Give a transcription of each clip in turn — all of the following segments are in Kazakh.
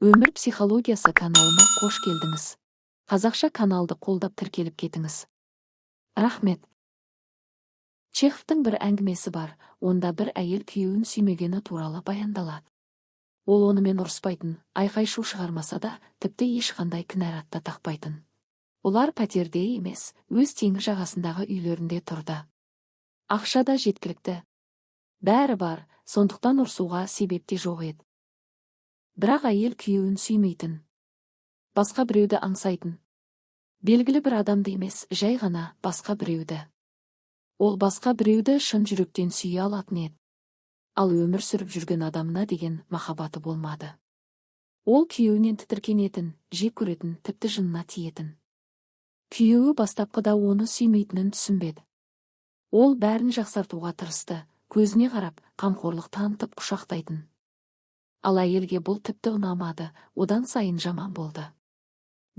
Өмір психологиясы каналыма қош келдіңіз. Қазақша каналды қолдап тіркеліп кетіңіз. Рахмет. Чеховтың бір әңгімесі бар, онда бір әйел күйеуін сүймегені туралы баяндалады. Ол онымен ұрыспайтын, айқай-шу шығармаса да, тіпті ешқандай кінәрат та тақпайтын. Олар пәтерде емес, өз теңіз жағасындағы үйлерінде тұрды. Ақша да жеткілікті. Бәрі бар, сондықтан ұрсуға себеп те жоқ еді. Бірақ әйел күйеуін сүймейтін. Басқа біреуді аңсайтын. Белгілі бір адамды емес, жай ғана басқа біреуді. Ол басқа біреуді шын жүректен сүйе алатын еді. Ал өмір сүріп жүрген адамына деген махаббаты болмады. Ол күйеуінен тітіркенетін, жек көретін, тіпті жынына тиетін. Күйеуі бастапқыда оны сүймейтінін түсінбеді. Ол бәрін жақсартуға тырысты, көзіне қарап, қамқорлық танытып құшақтайтын. Ал әйелге бұл тіпті ұнамады, одан сайын жаман болды.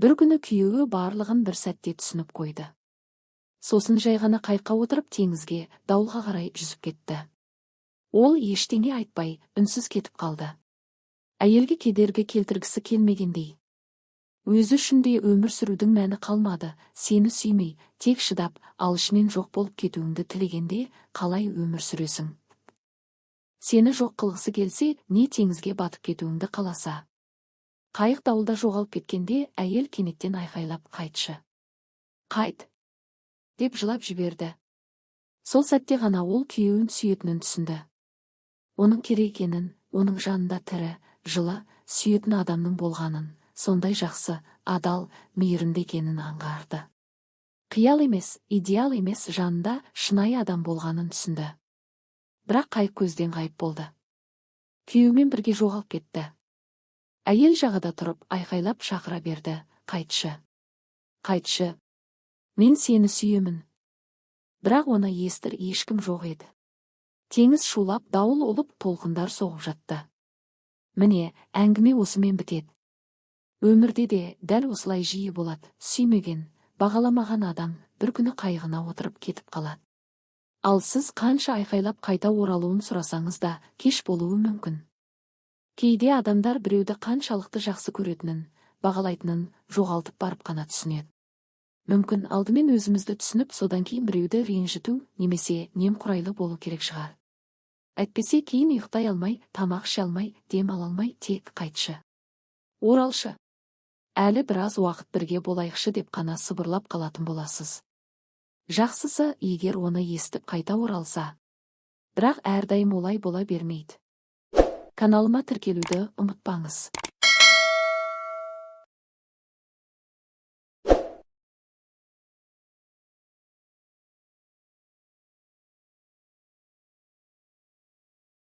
Бір күні күйеуі барлығын бір сәтте түсініп қойды. Сосын жай ғана қайыққа отырып теңізге, дауылға қарай жүзіп кетті. Ол ештеңе айтпай, үнсіз кетіп қалды. Әйелге кедергі келтіргісі келмегендей. Өзі үшін де өмір сүрудің мәні қалмады, сені сүймей, тек шыдап, ал ішінен жоқ болып кетуіңді тілегенде, қалай өмір сүресің? Сені жоқ қылғысы келсе, не теңізге батып кетуіңді қаласа. Қайық дауылда жоғалып кеткенде, әйел кенеттен айқайлап, қайтшы. Қайт! Деп жылап жіберді. Сол сәтте ғана ол күйеуін сүйетінін түсінді. Оның керек екенін, оның жанында тірі, жылы, сүйетін адамның болғанын, сондай жақсы, адал, мейірімді екенін аңғарды. Қиял емес, идеал емес, жанында шынайы адам болғанын түсінді. Бірақ қайық көзден ғайып болды. Күйеуімен бірге жоғалып кетті. Әйел жағада тұрып, айқайлап шақыра берді, қайтшы. Қайтшы. Мен сені сүйемін. Бірақ оны естір ешкім жоқ еді. Теңіз шулап, дауыл ұлып, толқындар соғып жатты. Міне, әңгіме осымен бітеді. Өмірде де дәл осылай жиі болады, сүймеген, бағаламаған адам бір күні қайығына отырып кетіп қалады. Ал сіз қанша айқайлап қайта оралуын сұрасаңыз да, кеш болуы мүмкін. Кейде адамдар біреуді қаншалықты жақсы көретінін, бағалайтынын жоғалтып барып қана түсінеді. Мүмкін алдымен өзімізді түсініп, содан кейін біреуді ренжіту немесе немқұрайлы болу керек шығар. Әйтпесе кейін ұйықтай алмай, тамақ іше алмай, дем ала алмай, тек қайтшы. Оралшы. Әлі біраз уақыт бірге болайықшы деп қана сыбырлап қалатын боласыз. Жақсысы, егер оны естіп қайта оралса. Бірақ әрдайым олай бола бермейді. Каналыма тіркелуді ұмытпаңыз.